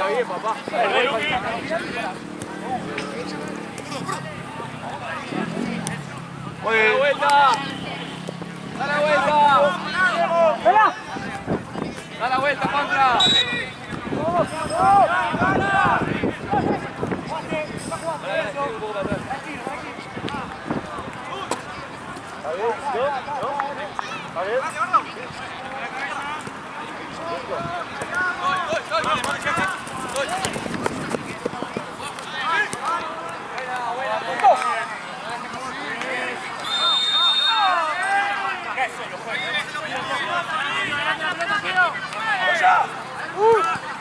bien, papá. ¡Da la vuelta! ¡Da la vuelta! ¡Da la vuelta, contra!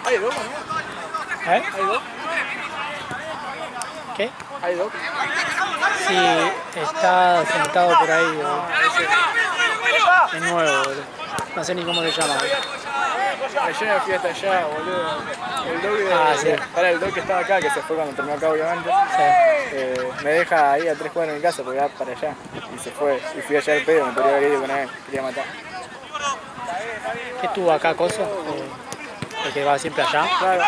¿Hay dos? ¿Eh? ¿Hay dos? ¿Qué? ¿Hay dos? Sí, está sentado por ahí. Es nuevo, boludo. No sé ni cómo se llama. Ayer me fui hasta allá, boludo. El dog de... Sí. Para el dog que estaba acá, que se fue cuando terminó acá, obviamente. Sí. Me deja ahí a 3 cuadras de mi casa porque va para allá. Y se fue. Y fui allá al pedo, me podría haber ido con él. Quería matar. ¿Qué estuvo acá, Coso? El que va siempre allá. Claro.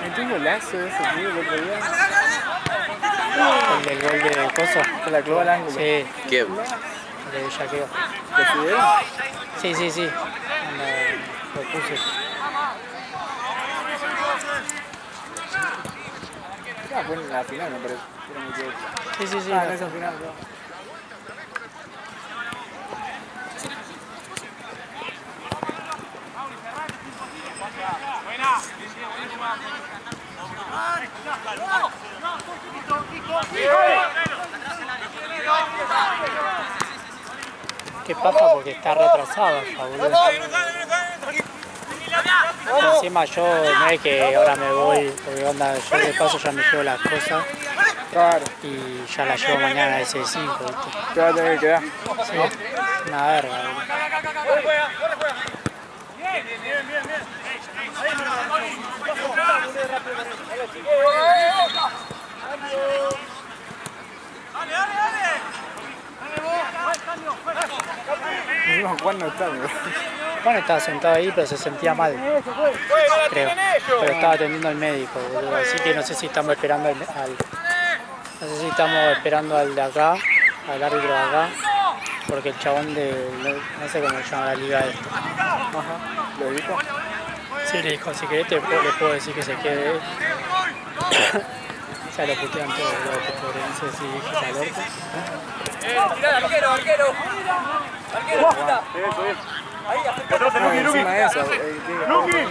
¿Metí un golazo de ese tío el otro día? El del gol de Coso. Se la clavó al ángulo. Sí, ¿Qué? el de Yaqueo. ¿Lo subieron? Sí, sí, sí. Lo puse. Ah, fue en la final, me parece. Si no me equivoco. Sí, sí, sí. Ah, en esa final, no. Qué paja porque está retrasado, boludo. Encima yo no es que ahora me voy, porque onda, yo de paso ya me llevo las cosas Claro. y ya las llevo mañana a ese 5, ¿viste? Te va a tener que quedar. Sí, una verga, boludo. Encima Juan no está, amigo. Juan estaba sentado ahí, pero se sentía mal, creo. Pero estaba atendiendo al médico, boludo. Así que no sé si estamos esperando no sé si estamos esperando al de acá, al árbitro de acá, porque el chabón de, no sé cómo se llama la liga esta. Ajá. ¿Lo dijo? Sí, le dijo, si querés le puedo decir que se quede. O sea, lo putean todo, boludo, porque no sé si dije al orto. ¡Tirá, arquero, arquero! ¡Arquero, tira! Eso es. Ahí, acercate. No, encima de eso. No, boludo.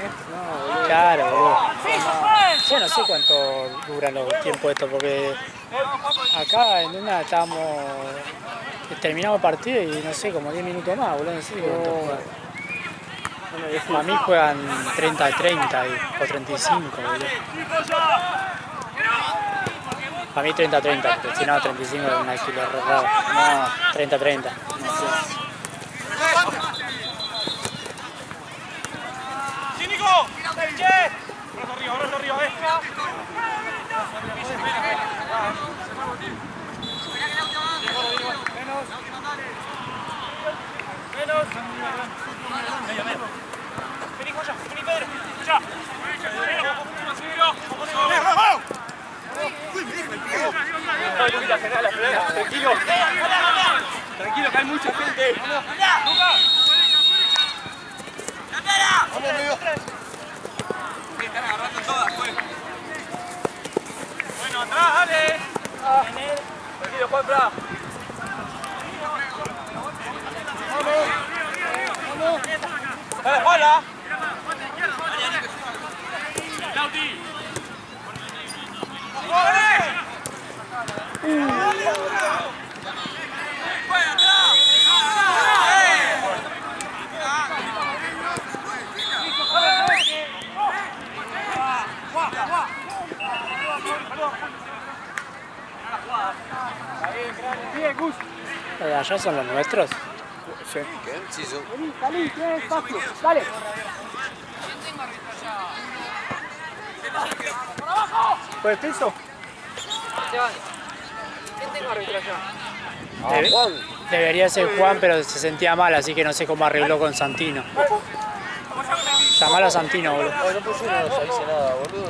Claro, boludo. Yo no sé cuánto duran los tiempos estos, porque acá en una terminamos el partido y no sé, como 10 minutos más, boludo, no sé cuánto juegan. Para mí juegan 30-30 o 35, boludo. Para mí 30-30, porque si no 35 es un alquiler raro. No, 30-30. ¡Sí, Nico! ¡Che! Brazo arriba, Menos. Vení, Joya, vení, Pedro. Ya. Tranquilo. Tranquilo, que hay mucha gente. Vamos, amigo. Están agarrando todas, pues. Bueno, atrás, dale. Tranquilo, Juanfra. Vamos. Dale, Juanla. Lauti. ¿Allá son los nuestros? Sí. Sí, son. Salí, tienes espacio. Dale. ¿Fue el piso? ¿Quién tengo árbitro allá? Juan. Debería ser Juan, pero se sentía mal, así que no sé cómo arregló con Santino. Llamalo a Santino, boludo. No, no pusieron, no dice nada, boludo.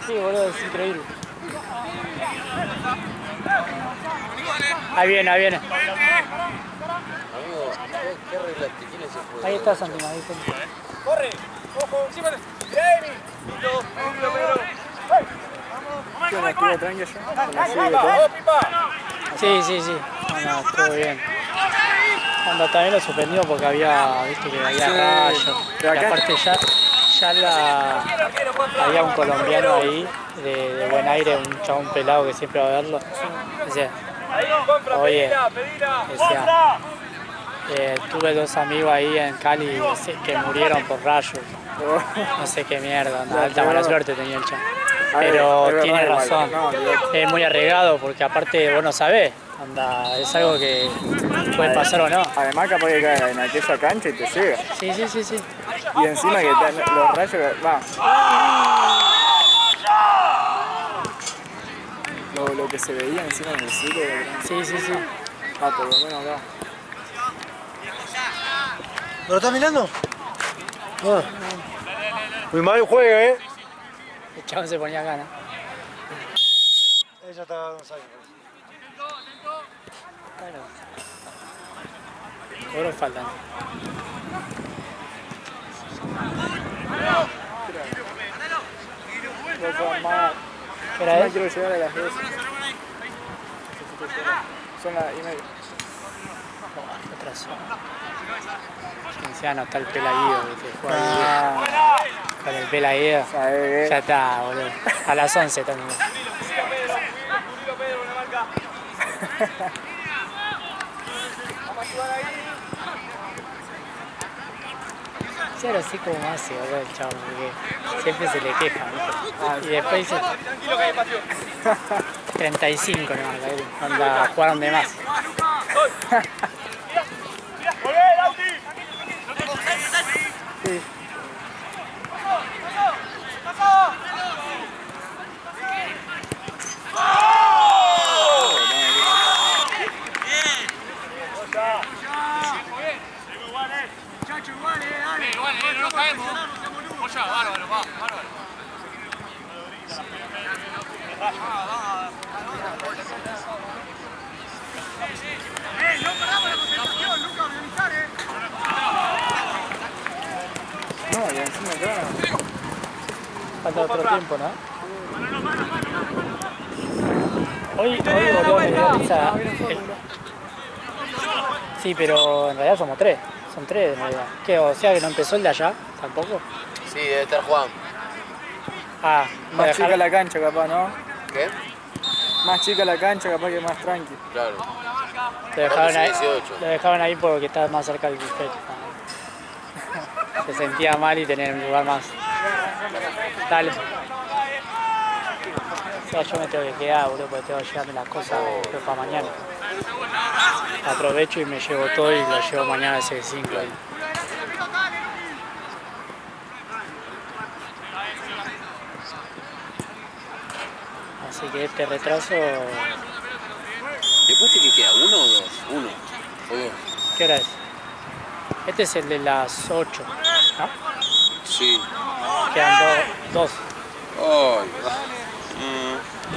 Sí, boludo, es increíble. Ahí viene, ahí viene. Amigo, ¿qué arreglaste? ¿Quién es ese juego? Ahí está Santino, ahí está. ¡Corre! ¡Ojo! ¡Encima! ¡Jamie! ¡Listo! Pedro! ¿Qué onda? ¿Estuvo tranqui yo? Con la serie y ¡Pipa! todo. ¡Oh, Pipa! Sí, sí, sí. Bueno, estuvo bien. Onda también lo suspendió porque había, viste que había Sí. rayos. Y Pero acá- aparte había un colombiano ahí de buen aire, un chabón pelado que siempre va a verlo. Decía, oye, decía, tuve dos amigos ahí en Cali que murieron por rayos. No sé qué mierda, una alta mala suerte tenía el chabón. A ver, Pero es verdad tiene igual. razón, No, olvidate. es muy arriesgado porque aparte vos no sabés, anda, es algo que puede pasar o no. Además capaz que cae en aquella cancha y te llega. Sí, sí, sí, sí. Y encima que los rayos... Va. Lo que se veía encima en el cielo... Sí, sí, sí. Va, por lo menos acá. ¿No lo estás mirando? Ah. Muy mal juega, El chabón se ponía gana. Ella está no sabe. Bueno. Cobró falta, ¿no? ¿Qué era No eso? quiero llegar a las 10. Son las y media. Otra zona. Encima está el pelaguido, ¿viste? Juega Ah, con el pelaguido. ¿sabes? Ya está, boludo. A las 11 también. Sí, ahora sí como hace, boludo, el chavo, porque siempre se le queja, ¿viste? Y después dice Tranquilo que hay espacio. 35 nomás, la él. Onda, jugaron de más. ¡Volvé, Lauti! Sí. No caemos. Oye, bárbaro, va, bárbaro. No paramos la concentración, nunca organizar, No, y encima acá... Falta otro tiempo, ¿no? Hoy boludo, me dio risa. Sí, pero en realidad somos tres. Son tres en realidad. ¿Qué? O sea que no empezó el de allá, tampoco. Sí, debe estar Juan. Ah, no Más chica dejaron. la cancha capaz, ¿no? ¿Qué? Más chica la cancha capaz que más tranqui. Claro. Lo dejaron ahí, 18. lo dejaron ahí porque estaba más cerca del buffet. Se sentía mal y tenía un lugar más. Dale. O sea, yo me tengo que quedar, boludo, porque tengo que llevarme las cosas después para mañana. Aprovecho y me llevo todo y lo llevo mañana a ese 5 ahí. Así que este retraso, ¿Después te que queda uno o dos? Uno. O dos. ¿qué hora es? Este es el de las 8, ¿no? Sí. Quedan dos. Ay.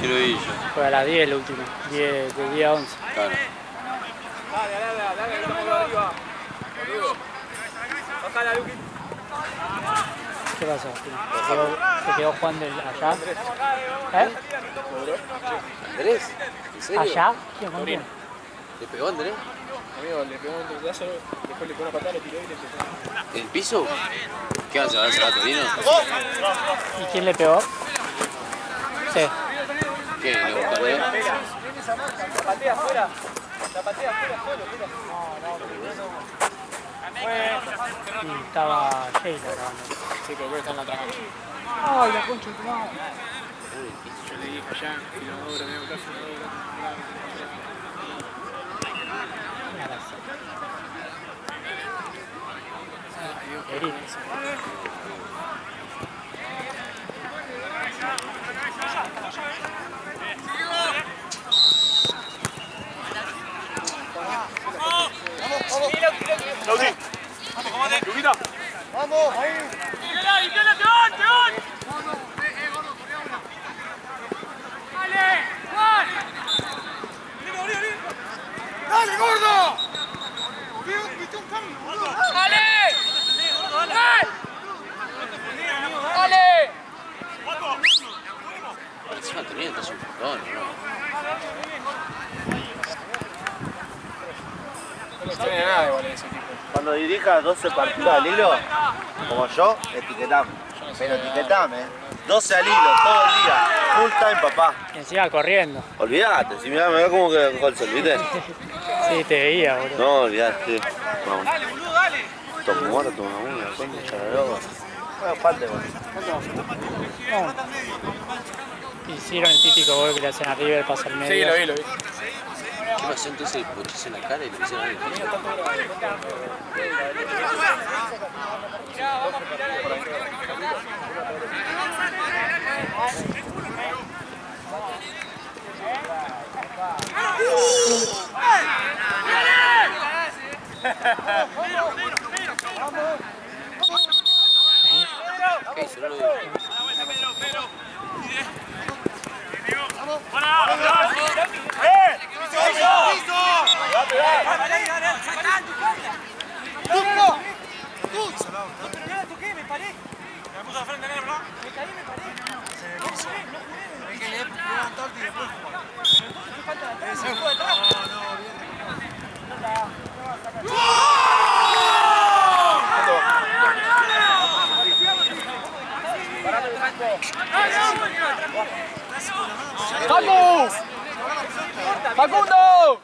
Quiero ir yo. Fue a las 10 el último, 10, de 10 a 11. Claro. Dale, estamos arriba. Bájala, Luqui. ¿Qué pasó? ¿Se quedó jugando allá? ¿Eh? ¿Andrés? ¿En serio? ¿Allá? ¿Quién? ¿Con quién? ¿Le pegó Andrés? Amigo, le pegó un dedazo, después le pegó una patada, lo tiró y le empezó. ¿En el piso? ¿Qué van a llevar a Torino? ¿Y quién le pegó? Sí. ¿Qué? ¿Le gustó Andrés? La patea afuera. La patea afuera solo, mira. Y estaba Sheila grabando. Sí, pero está en la trama. ¡Ay, la concha de tu madre! Yo le dije allá, filmadora, medio acá, filmadora. Una gracia. Ay, Dios, Eric. No, no. No extraña nada igual ese equipo. Cuando dirijas 12 partidos al hilo, como yo, etiquetame. Pero etiquetame, 12 al hilo, todo el día. Full time, papá. Y encima corriendo. Olvídate, si mirá, me ve como que con el sol, ¿viste? Sí, te veía, boludo. No, olvídate, sí. Vamos. Dale, boludo, dale. Toma muerto, toma uña, concha de loco. Bueno, falta igual. Hicieron el típico gol que le hacen a River, pasa al medio. Sí, lo vi, lo vi. ¿Qué pasó entonces? El pochis en la cara y le hicieron el pochis. ¿Qué hizo? No lo vi. ¡Facu! ¡Facundo!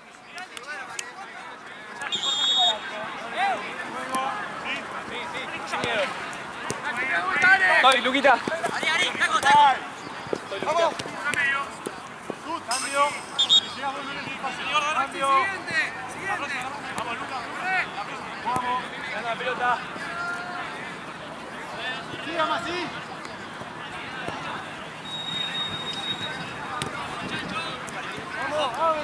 Estoy, Luquita. Vamos. Cambio. Cambio. Vamos, Lucas. Vamos. Gana la pelota. Sigamos así. Vamos, vamos.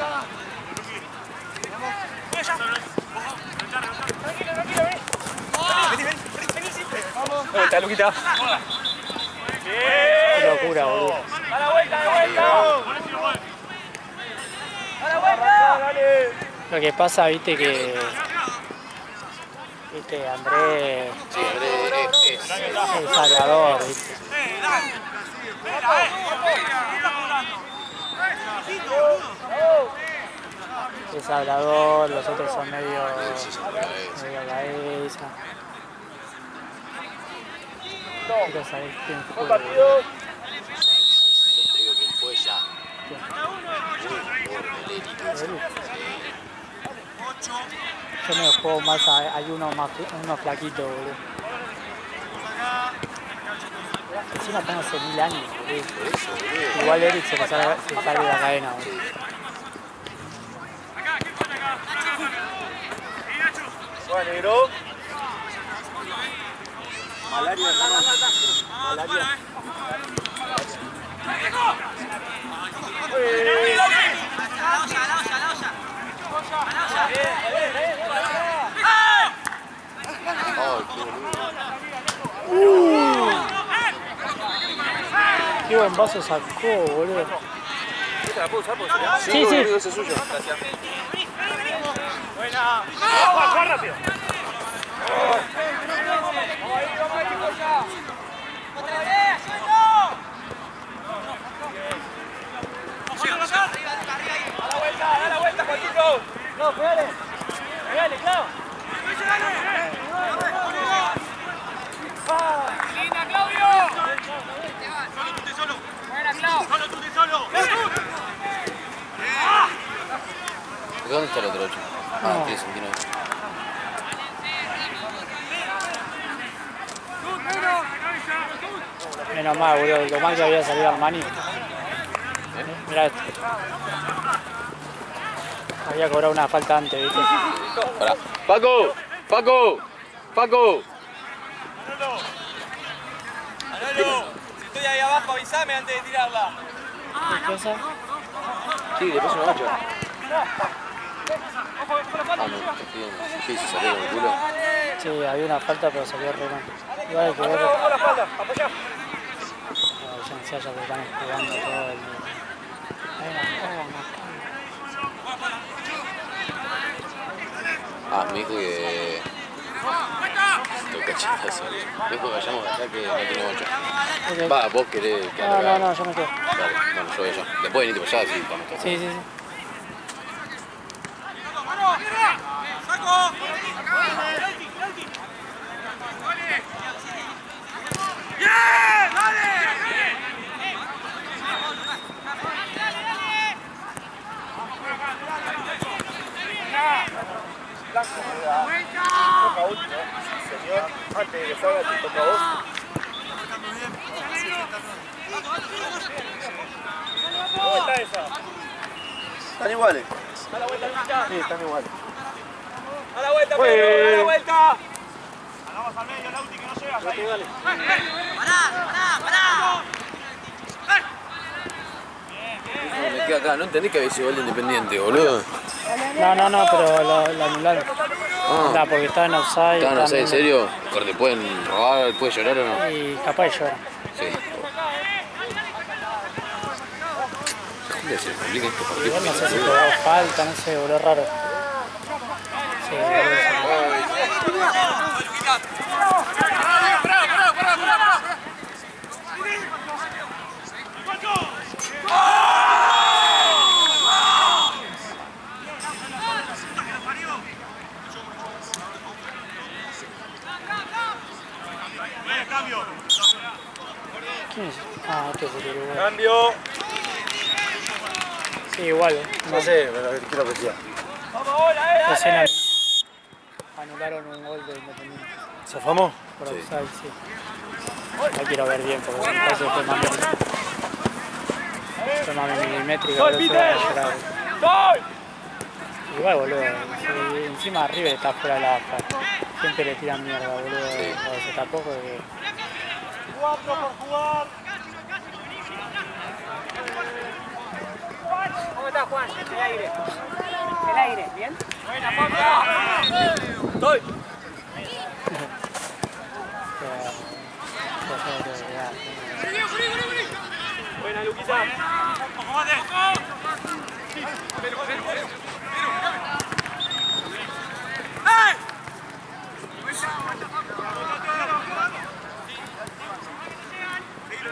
¿Dónde está, Luquita? Qué locura, boludo. ¡A la vuelta, de vuelta! ¡A la vuelta! Lo que pasa, viste, que... Viste, Andrés Sí, Andrés, es El Salvador, viste. Es hablador, los otros son medio cabeza. Quiero saber quién fue. Yo te digo quién fue ya. Yo me juego más, hay uno flaquito, boludo. Encima tengo hace 1000 años, boludo. Igual Eric se sale de la cadena, boludo. Bueno, negro. Malaria, malaria. Qué buen vaso sacó, boludo. Sí, sí. Ese es suyo. Buena. ¡Vamos, rápido! ¡Da la vuelta, Juanito! ¡No, pegale! ¡Pegale, Clau! ¡Linda, Claudio! ¡Solo tú te solo! ¡Buena, Clau! ¡Solo tú te solo! ¿Dónde está el otro 8? Ah, tiene 69. Menos mal, boludo. Lo mal que había salido Armani. Mirá esto. Había cobrado una falta antes, ¿viste? Pará. ¡Paco! ¡Paco! ¡Paco! Manolo, si estoy ahí abajo, avísame antes de tirarla. ¿Qué cosa? Sí, le paso una mancha. Ah, no, está bien. Sí, se salió con el culo. Sí, había una falta, pero salió re mal. Igual hay que ver. Vamos la espalda, apoyá. La licencia ya que están jugando todo el día. Hay una Ah, me dijo que Todo cachetazo. Después vayamos de acá que no tiene bocha. Ok. Va, vos querés que No, no, no, yo me quedo. Dale, bueno, yo voy allá. Después venite para allá, sí, estamos todos. Sí, sí, sí. Toca último, señor. Antes de que salga, te toca a vos. ¿Cómo está esa? Están iguales. Sí, están iguales. ¡A la vuelta, Pedro! ¡A la vuelta! Vamos al medio, Lauti, que no llegas ahí. Me quedo acá, no entendí que había sido gol de Independiente, boludo. No, pero lo anularon. Ah, No, porque estaba en offside. ¿estaban estaba en serio? ¿Corte pueden robar, puede llorar o no? Y capaz de llorar. Sí. ¿Dónde se complica este partido? Igual no sé si cobró falta, no sé, boludo, raro. Sí, ¿quién es? Ah, este es el Uruguay. Cambio. Sí, igual. No sé, pero quiero que sea. Recién anularon un gol de Independiente. ¿Zafamos? Por Sí. offside, sí. No quiero ver bien porque me parece que fue más milimétrica, pero eso va a llorar. Igual, boludo. Si encima River está fuera de la AFA. Siempre le tiran mierda, boludo. Cuando se tapó porque... 4 por jugar. ¿Cómo está, Juan? El aire. El aire, ¿bien? Buena, Juanca. Estoy. Buena, Luquita.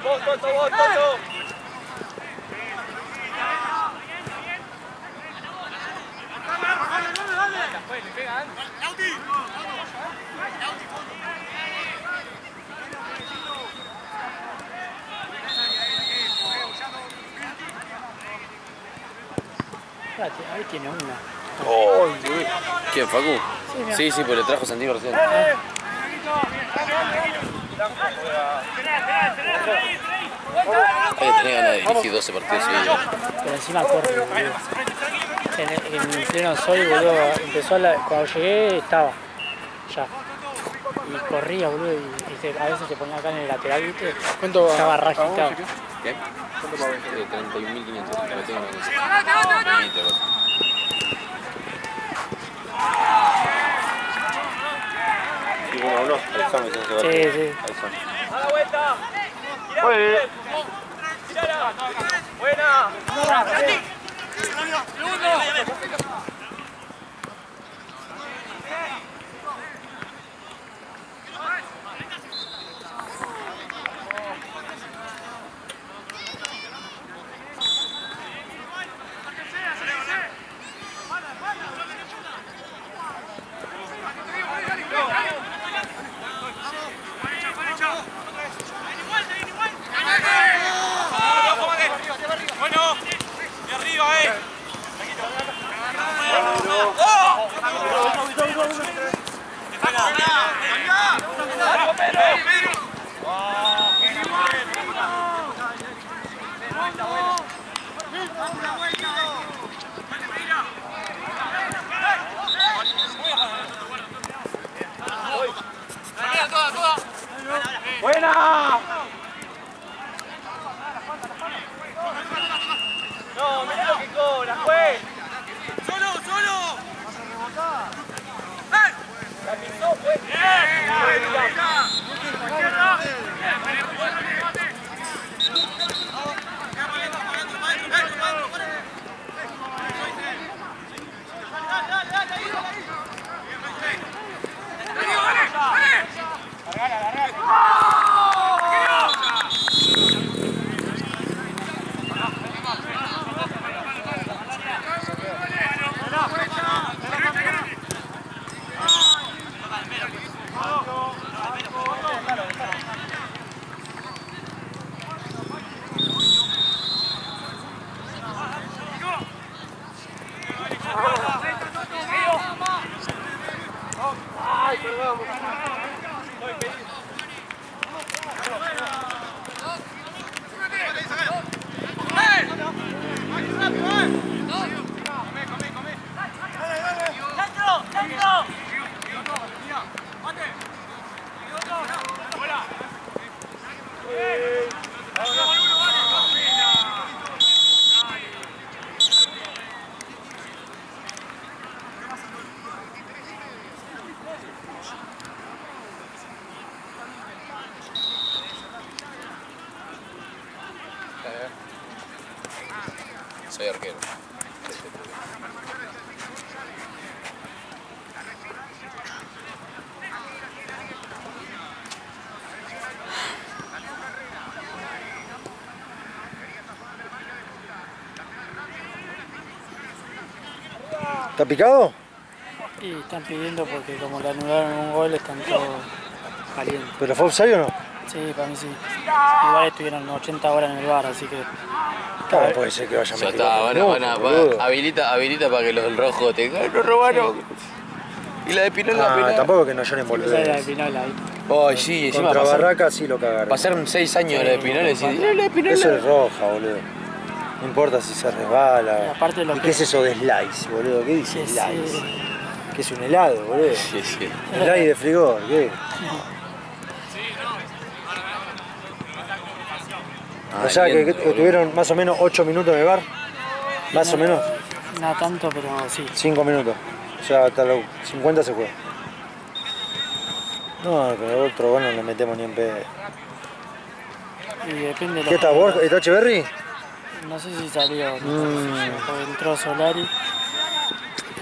Vos, Toto, vos, Toto. Espérate, ahí tiene una. Oh, ¿quién, Facu? Sí, sí, pues le trajo Santino recién. Ahí tenía ganas de dirigir 12 partidos seguidos. Pero encima corre, boludo. En pleno sol, boludo, empezó cuando llegué estaba ya. Y corría, boludo, y a veces se ponía acá en el lateral, ¿viste? Estaba ragitado. ¿Qué? 31.500. Lo tengo en el Y 1-1, el examen tiene que ver. Sí, sí. A la vuelta. Muy bien. Tirala. Buena. Segundo. Bueno, de arriba, Soy arquero. ¿Está picado? Y están pidiendo porque como le anularon un gol están todos calientes. ¿Pero fue offside o no? Sí, para mí sí. Igual estuvieron 80 horas en el bar, así que... Claro, puede ser que vaya a Ya meter está, otro. Boludo. habilita para que los del rojo tengan. Nos robaron. Y la de Pinola, Ah, tampoco que no lloren esa era de boludeces. Pinola ahí. Ay, sí, encima Contra pasaron, Barraca sí lo cagaron. pasaron 6 años de la de Pinola y decís, la de Pinola. Eso es roja, boludo. No importa si se Y resbala. aparte lo ¿Y que- qué es eso de slice, boludo? ¿Qué dice Sí, slice? sí. ¿Qué es un helado, boludo? Sí, sí. Slice de frigor, ¿qué? O sea que tuvieron más o menos 8 minutos de bar. Más o menos No tanto, pero sí. 5 minutos. O sea, hasta los 50 se juega. No, con el otro gol no le metemos ni en pedo. Y depende de ¿Qué está, Borja? ¿Está Echeverri? No sé si salió, porque entró Solari.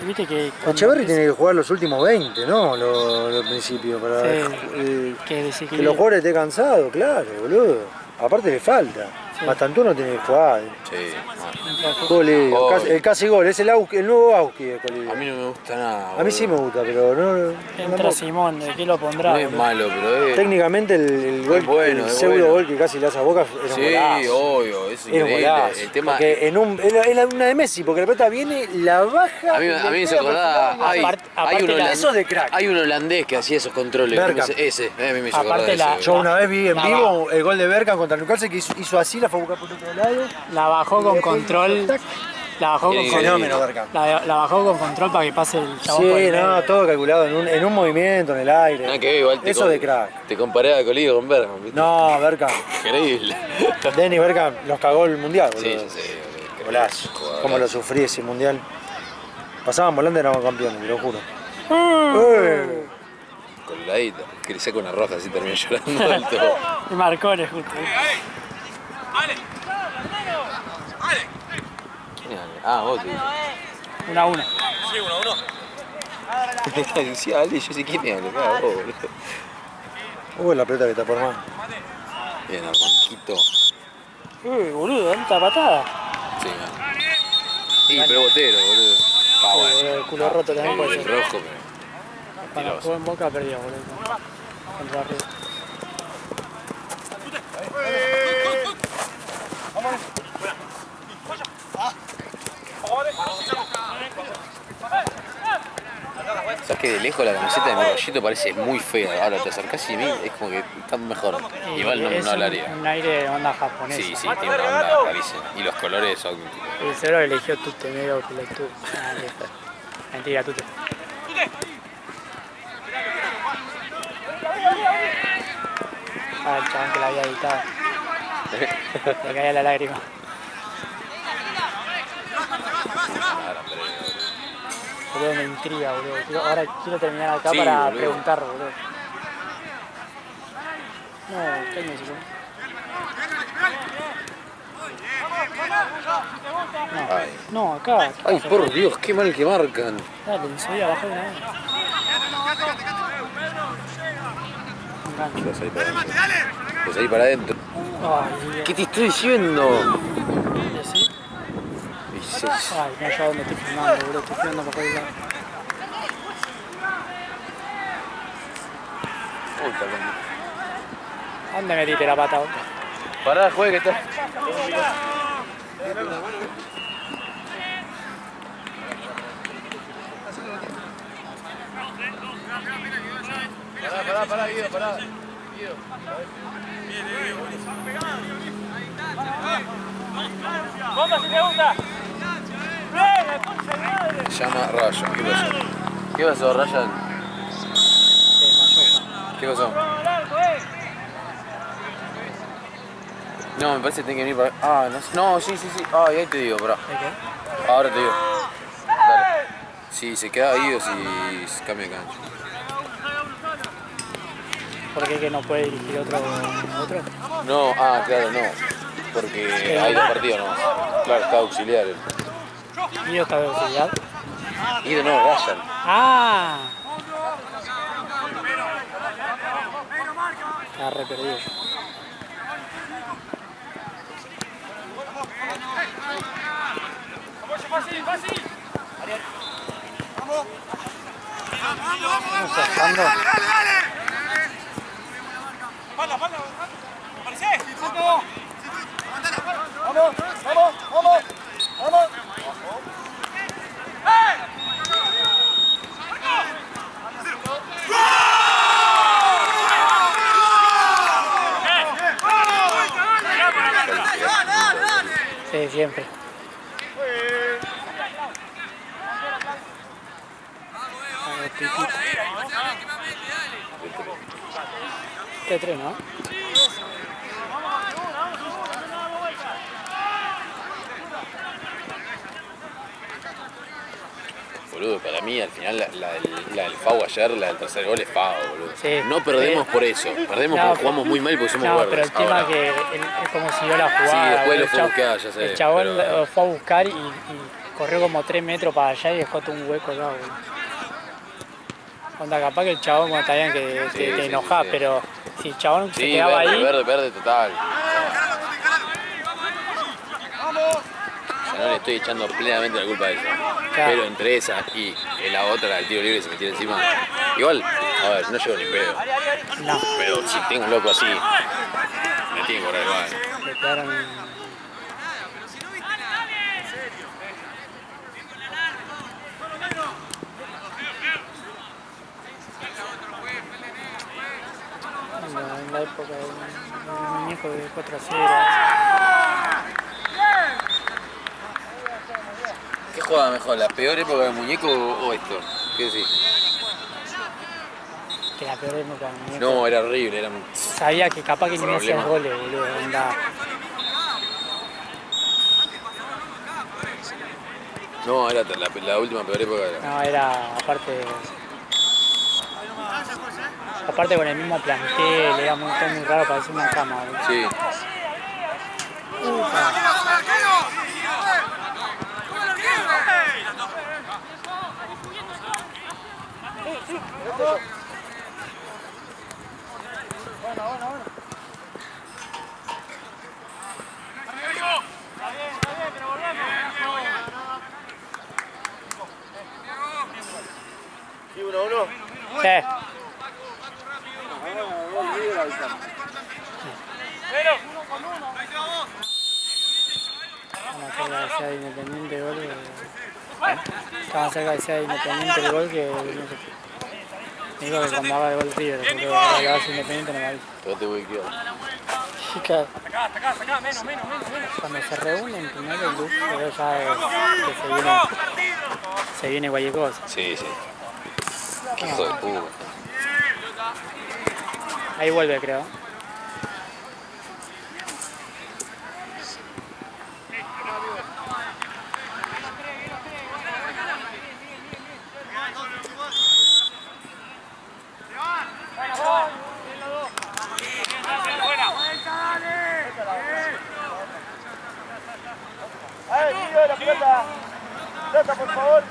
Y viste que... cuando Echeverri empieza- tiene que jugar los últimos 20, ¿no? Los principios. Para Sí, que que los desequilibra. jugadores estén cansados, claro, boludo. Aparte le falta. Sí. Mastantuono tiene que jugar. Sí, Coli, Oh. el casi gol, es el nuevo Auski de Coli. a mí no me gusta nada. A mí sí me gusta, pero no. Entra tampoco. Simón, ¿de qué lo pondrá? No es boludo? malo, pero es. Técnicamente el gol, bueno, el es pseudo bueno. gol que casi le hace a Boca era un Sí, golazo. obvio, es Era un increíble. golazo. El tema. Porque era una de Messi, porque la pelota viene, la baja. A mí me hizo acordar. Eso de crack. Hay un holandés que hacía esos controles. Bergkamp. Ese, a mí me hizo Aparte acordar la- ese. Yo una vez vi en La vivo el gol de Bergkamp contra Newcastle que hizo así, la fue a buscar por otro lado. La bajó con control. La bajó con Tiene que control. Fenómeno, Bergkamp. La bajó con control para que pase el chabón por Sí, el medio. no, todo calculado en un movimiento, en el aire. Nada que ver, igual Eso de crack. Te comparé a Colido con Bergman, ¿viste? No, Bergkamp. Increíble. Dennis Bergkamp los cagó el mundial, Sí, boludo. yo sé. boludo. Golazo. Jugadorazo. Cómo lo sufrí ese mundial. Pasaban volando y éramos campeones, te lo juro. Colgadita. Que le saca una roja así termina llorando del todo. Y Marcones justo. ¿Quién es Ale? Ah, vos te 1-1. decía Ale, yo sé quién es Ale. Ah, vos, boludo. La pelota que está por más. Bien, Armanquito. Boludo, tanta patada. Sí, man. Sí, pero botero, boludo. Ah, bueno. Boludo, el culo roto también puede El ser. rojo, pero. Cuando jugó en Boca perdió, boludo. Contra River. Sabes que de lejos la camiseta de mi rollito parece muy fea. Ahora te acercás y es como que está mejor. Igual Es no hablaría. un aire de onda japonesa. Sí, sí, tiene una onda rarísima. Y los colores son. El cero eligió Tute, medio pelotudo. Mentira, Tute. Ah, el chabón que la había editado. Le caía la lágrima. Boludo, me intriga, boludo. Ahora quiero terminar acá Sí, para boludo. preguntar, boludo. No, caño, si Ay. no, acá. Ay, por Dios, qué mal que marcan. Dale, enseguida abajo de una vez. Un gancho. Vas ahí para adentro. Vas ahí para adentro. Ay, ¿Qué te estoy diciendo? ¿sí? Y Ay, no, yo me estoy filmando, boludo. Estoy filmando por cualquier lado. ¿Dónde metiste la pata, boludo? Pará, juegue que está. Pará, Guido, pará. ¡Bomba si te gusta! Se llama Ryan. ¿Qué pasó? ¿Qué pasó, Ryan? ¿Qué pasó? No, me parece que tiene que venir para. Ah, no, sí. Ah, ahí te digo, pará. Ahora te digo. Dale. Si se queda ahí o si se cambia de cancha. ¿Por qué que no puede dirigir otro? No, claro, no. Porque hay 2 partidos nomás. Claro, está auxiliar. Guido está de auxiliar. Guido no, Ryan. ¡Ah! Está re perdido. Vamos cerrando. Sí, siempre. T3, ¿no? Boludo, para mí al final la del FAU ayer, la del tercer gol es FAU, boludo. Sí, no perdemos por eso, perdemos no, porque jugamos muy mal y porque somos no, verdes. pero el tema Ahora, que es como siguió la jugada. sí, después boludo. lo fue a buscar, ya sé. El chabón pero- lo fue a buscar y corrió como 3 metros para allá y dejó todo un hueco acá, boludo. Onda, capaz que el chabón, bueno, está bien que Sí, te sí, enojás, sí. pero si el chabón se Sí, quedaba verde, ahí, verde total. O sea, no le estoy echando plenamente la culpa a eso. Claro. Pero entre esa y la otra, la del tiro libre, se me tira encima. Igual, a ver, no llevo ni pedo. no, Pero si tengo un loco así, me tiene que correr igual. le quedaron. En la época de muñeco de 4-0. ¿Qué jugaba mejor, la peor época del muñeco o esto? ¿Qué decís? Que la peor época del muñeco. No, era horrible, era un... Sabía que capaz que ni Problema. hacían goles, boludo. Onda. No, era la última peor época era... No, era aparte con el mismo plantel, era todo muy raro, parecía una cama, boludo. Sí. ¿Sí, 1-1? Sí. Estamos cerca de que sea Independiente el gol. Estamos cerca de que sea Independiente el gol que no sé. Digo que cuando haga el gol River, porque ahora lo hace Independiente no me avisa. Yo te voy a quedar. Y claro, cuando se reúnen primero el Luz, pero ya que se viene cualquier cosa. Sí, sí. Qué hijo de puta. Ahí vuelve, creo. La pelota. Pelota, por favor.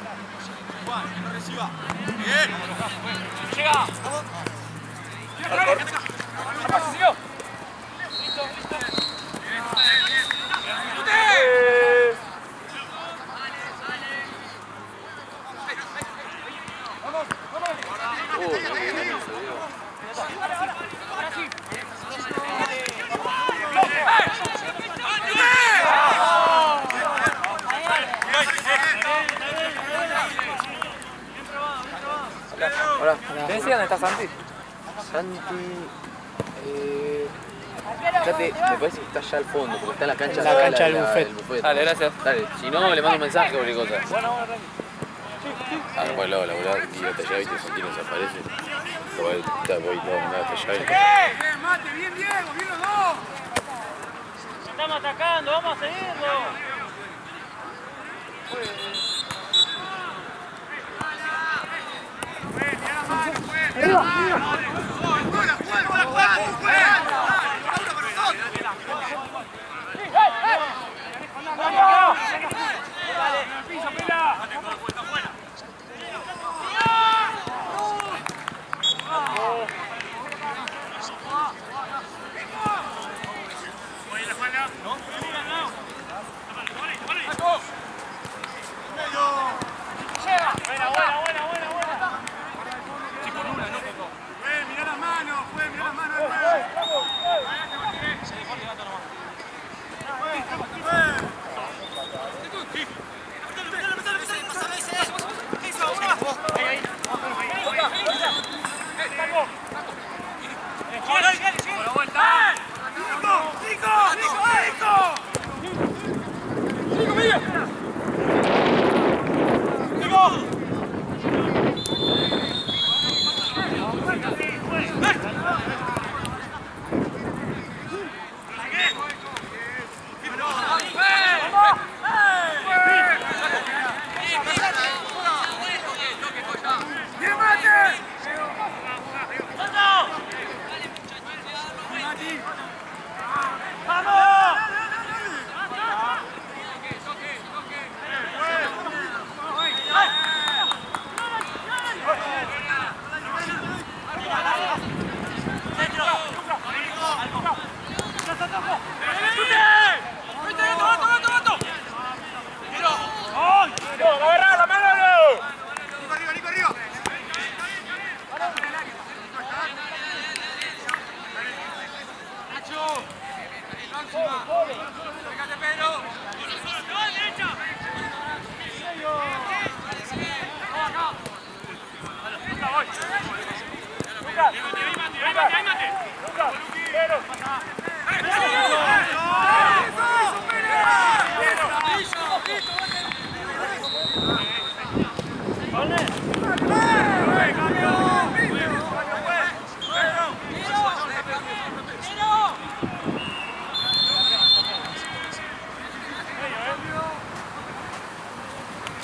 Hola. ¿Te decía dónde está Santi? Santi... Fíjate, me parece que está allá al fondo, porque está en la cancha, En la cancha del buffet. Dale, gracias. Dale, si no, le mando un mensaje o cualquier cosa. Ah, después la bola, y hasta allá, viste, Santi no desaparece. Voy todo mandado hasta allá. Mate, bien Diego, bien los dos. Estamos atacando, vamos a seguirlo.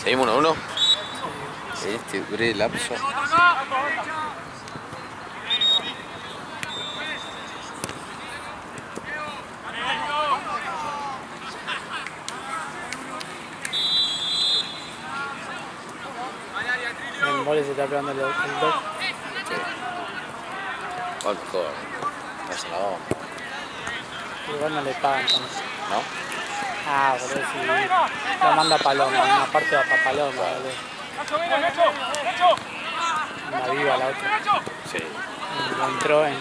Seguimos 1-1. Este breve lapso. En Mole se está pegando el 2. ¿Cuánto joder? No se la vamos. Igual no le pagan entonces. ¿No? Ah, boludo, sí. La manda Paloma, una parte va para Paloma, boludo. Una viva la otra. Sí. Encontró eso.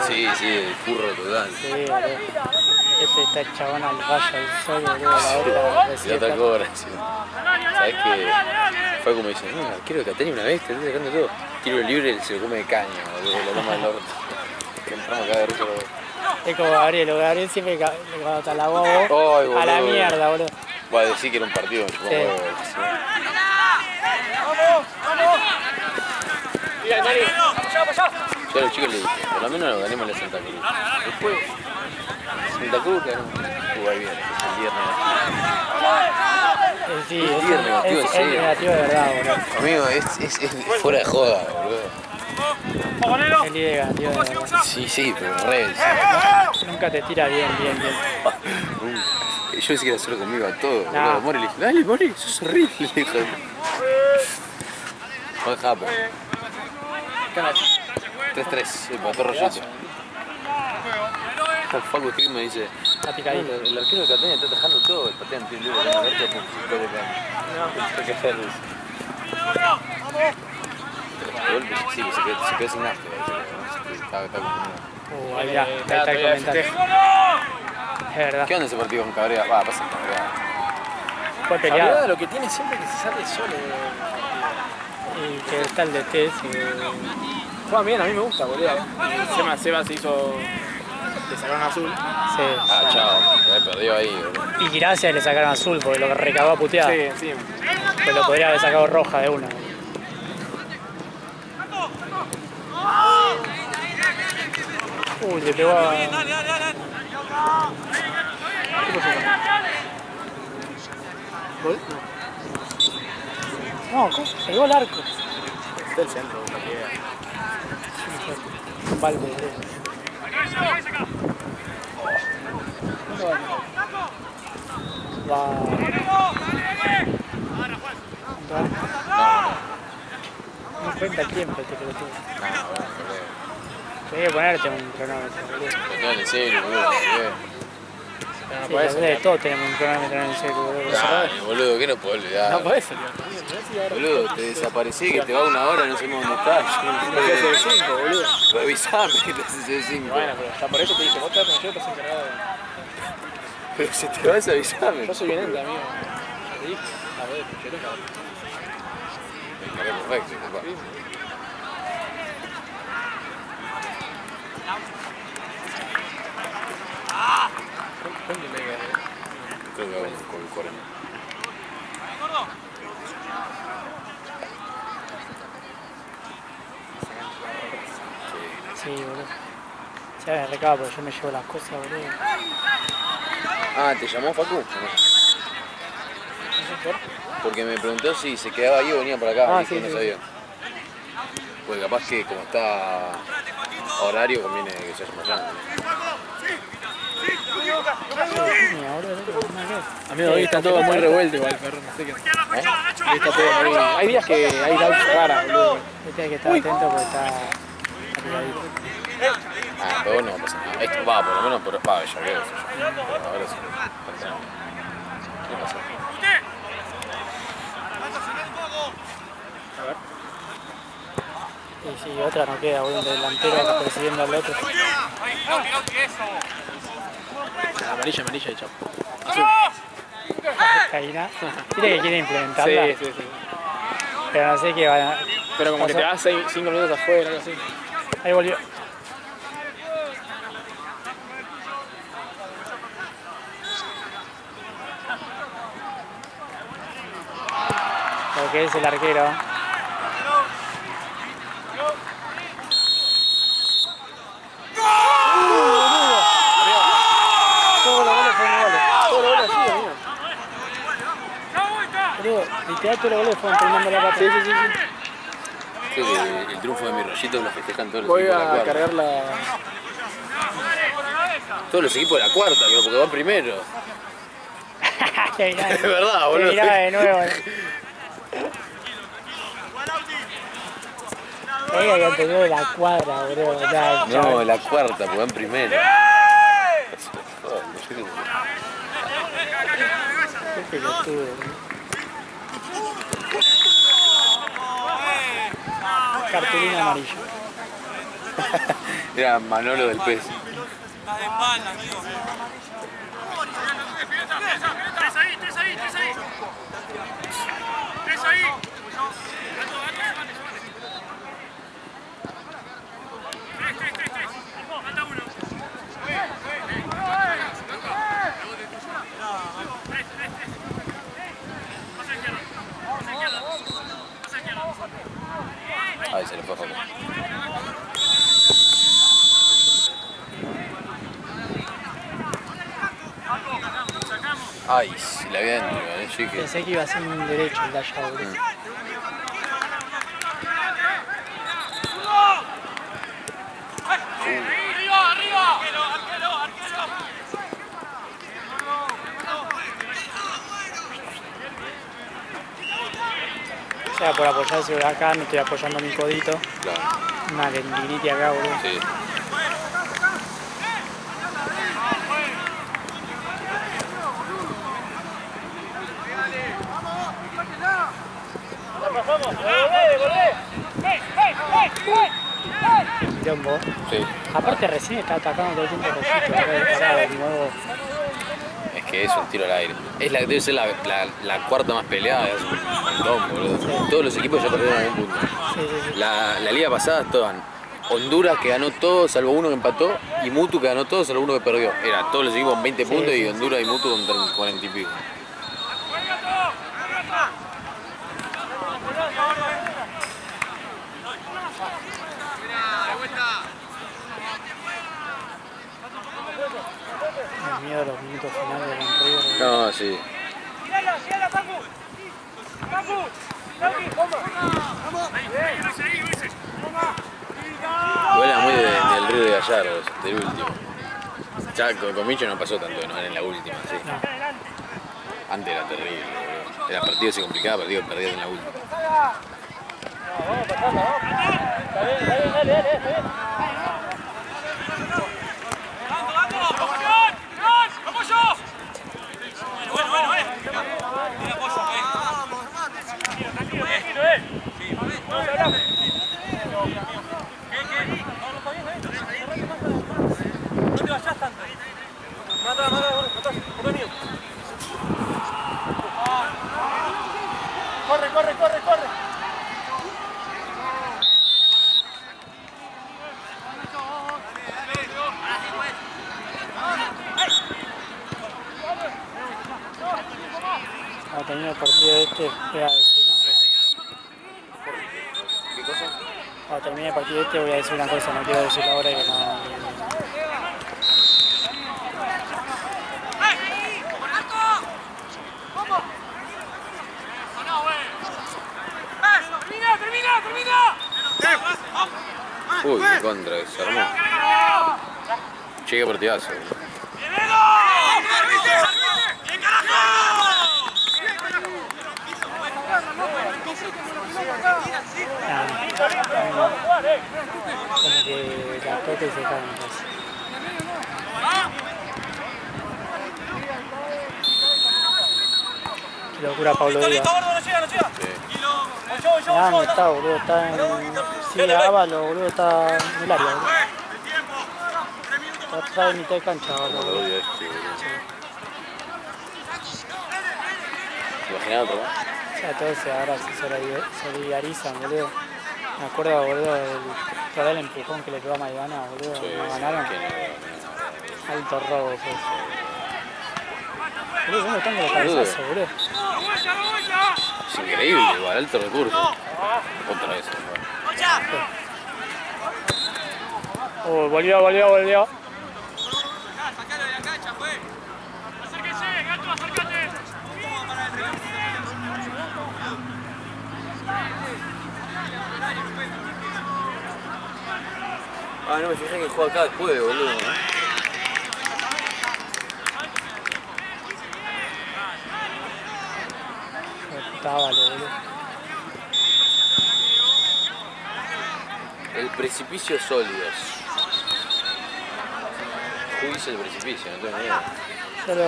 Sí, el furro total. Sí, boludo. Este está el chabón al rayo del sol, boludo, la otra. Y la otra cobra, sí. ¿Sabes qué? Fue como dice, no, quiero que Catania una vez, te estoy sacando todo. Tiro libre se lo come de caña, boludo, lo toma del orto. Que entramos acá de risa, boludo. Es como Gabriel siempre cuando te la bobo, Ay, a la boludo. mierda, boludo. Voy a decir que era un partido, yo Sí. Yo a los chicos les dije, por lo menos nos ganemos la Santa Cruz. Después, Santa Cruz ganamos. Jugar bien, el viernes. Sí, El viernes, negativo, es sí. negativo de verdad, boludo. Amigo, es fuera de joda, boludo. El líder negativo de verdad. Sí, pero re. Sí. Nunca te tira bien. Yo pensé que era solo conmigo a todo. Nah. Boludo. Mori le dije, dale, Mori, sos horrible, hijo de... Juan Japa. 3-3, el mató Rollito. El Facu Escrib me dice, Está picadito. el arquero de Catania está atajando todo, el patea en tiro libre, a ver qué hace. ¿Qué hacer? De golpe, sí, se quedó sin nafta. Está como... Ahí mirá, ahí está el comentario. Es verdad. ¿Qué onda ese partido con Cabrera? Va, pasa Cabrera. Fue peleado. Lo que tiene siempre es que se sale solo. Y que está el DT, Juega bien, a mí me gusta, boludo. Seba se hizo... Le sacaron azul. sí. Ah, chao, me perdió ahí, boludo. Y Gracia le sacaron azul porque lo recagó a puteada. Sí. Pero lo podría haber sacado roja de una. Le pegó a... ¿Gol? No, pegó al arco. Está el centro, Un balde, Va. No cuenta el tiempo este pelotudo. Tenés que ponerte un cronómetro, boludo. No, en serio, boludo. Sí, todos tenemos un cronómetro en el celu, boludo. Dale, boludo, ¿qué no puedo olvidar? No podés salir. Boludo, te desaparecí, que te va una hora, no sabemos dónde estás. No te hace 5, boludo. Revisame que te haces de 5. Bueno, pero ya por eso te dije, vos te vas con yo, estás encargado. Pero si te vas, avisame. Yo soy bien ente, amigo. Ya te dije. A ver, yo Perfecto, papá. Creo que hago con el 40. Sí, boludo. Se me recaba porque yo me llevo las cosas, boludo. Ah, ¿te llamó Facu? Porque me preguntó si se quedaba ahí o venía por acá. Ah, y sí, no sí. sabía. Pues capaz que como está horario conviene que se haya mañana. Mira, boludo, nada que ver. Amigo, hoy está todo muy revuelto igual, perro, no sé qué. Hoy está todo muy... Hay días que hay doubts raras, boludo. Viste, hay que estar atento porque está apiladito. Ah, pero bueno, no pasa nada. Esto va, por lo menos, pero va, ya veo, sé yo. Pero ahora sí. ¿Qué pasa? Y sí, otra no queda, boludo, un delantero persiguiendo al otro. Amarilla y chao. Caína. Mira que quiere implementarla, Sí. pero no sé qué van a... Pero como que te vas 5 minutos afuera, algo así. Ahí volvió. Lo que es el arquero. Todos los goles fueron goles. Todos los goles así, amigo. Boludo, Literal, todos los goles fueron terminando la pata. Sí. Creo que el triunfo de mi rollito lo festejan todos los Voy equipos de la a cuarta. cargar la... Todos los equipos de la cuarta, creo, porque van primero. Qué mirá, Es verdad, boludo. Te miraba de nuevo. Había entendido de la cuadra, boludo. Ya, No, la cuarta, porque van primero. Qué pelotudo, boludo. Cartulina amarilla. Era Manolo del pez. Tres ahí. Falta uno. Ahí se le fue a Joco. Ay, si la vi adentro, sí que... Pensé que iba a ser un derecho el de allá, boludo. Arriba. O sea, por apoyarse acá, me estoy apoyando mi codito. Claro, Una tendinitis acá, boludo. sí. Quilombo. Sí. Aparte recién está atacando todo el tiempo Rosito, acá de parado, de nuevo. Es que es un tiro al aire. Debe ser la cuarta más peleada, es un montón, boludo. Todos los equipos ya perdieron algún punto. Sí. La liga pasada estaban Honduras, que ganó todo, salvo uno que empató, y Mutu, que ganó todo, salvo uno que perdió. Era todos los equipos con 20 puntos y Honduras y Mutu con 40 y pico. Me miedo a los minutos finales con River. No, sí. Igual era muy del Río de Gallardo, del último. Ya con Micho no pasó tanto, no era en la última, sí. Antes era terrible, boludo. Era partido se complicaba, partido perdías en la última. Corre. Cuando termine el partido este, voy a decir una cosa. ¿Qué cosa? Cuando termine el partido este, voy a decir una cosa, no quiero decirlo ahora que no. ¡Termina! Uy, qué contra que se armó. Llega partidazo. Como que la toca y se cae en casa. Qué locura Pablo Díaz. Ah, no está, boludo, está en... Sí, Ávalo, boludo, está en el área, boludo. Está atrás de mitad de cancha, Como lo boludo. odio este, boludo. ¿Te imaginas otro? O sea, todos ahora se solidarizan, boludo. Me acuerdo, boludo, del empujón que le pegó a Maidana, boludo. Sí, No ganaron. que no. Alto robo, pues. Boludo, ¿cómo están con los cabezazos, boludo? Es increíble, igual, alto recurso. Otra vez. Oh, volvió. Ah, no me fijé que juega acá después, boludo. Octávalo, boludo. El precipicio sólidos. Juicio el precipicio, no tengo ni idea. Yo lo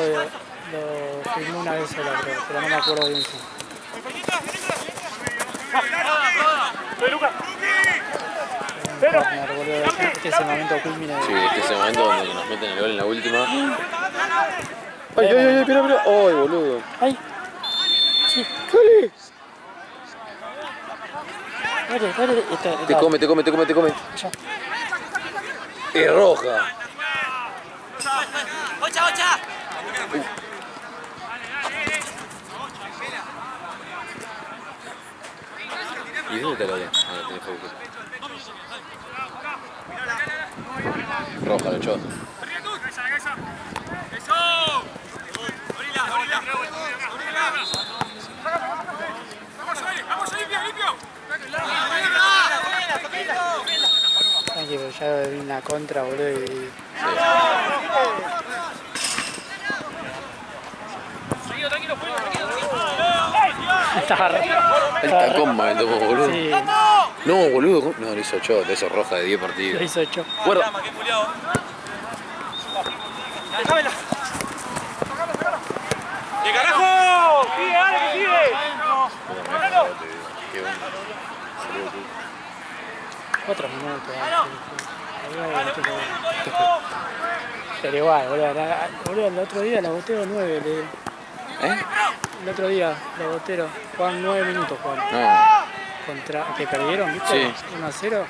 filmé una vez sola, pero no me acuerdo bien si. Corner, boludo. Este es el momento culmine. Sí, este es el momento donde nos meten el gol en la última. ¡Ay, ay, ay! ¡Espera, espera! ¡Ay, boludo! ¡Ay! Sí. ¡Dale! Dale. Te come. Ya. ¡Es roja! ¡Ocha! ¿Y dónde está la bien? Ah, la tenés que buscar. Roja, la echó. Tranqui, pero ya vi una contra, boludo, y... El tacón mal tomó, boludo. Sí, No, boludo. No, le hizo 8, de esos roja de 10 partidos. lo hizo 8. Guarda. ¡De carajo! ¡Sigue, dale, sigue! 4 minutos. Pero igual, boludo, el otro día la botero 9 le... ¿Eh? El otro día, los boteros jugaban 9 minutos, Juan. No. Contra... que perdieron, ¿viste? Sí. 1-0.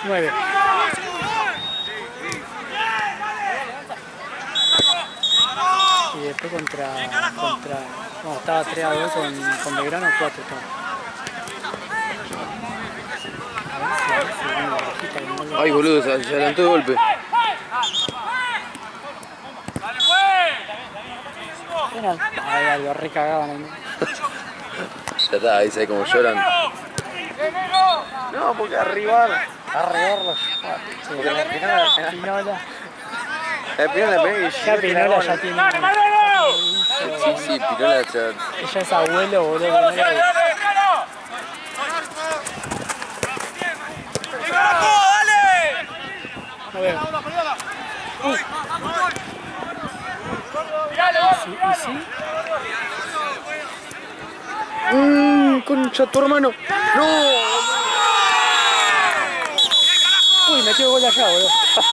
9. Y después contra... No, estaba 3-2 con Belgrano, 4 estaba. Ay, boludo, se adelantó de golpe. Penal. Ay, lo recagaban ahí. Ya está, ahí se ve como lloran. No, porque arribarlo. Pinola. El Pinola le pega y Ya Pinola ya tiene... Sí, Pinola ya... Ya es abuelo, boludo. No veo. ¿Y sí? Concha tu hermano. ¡No! Uy, metió gol allá, boludo.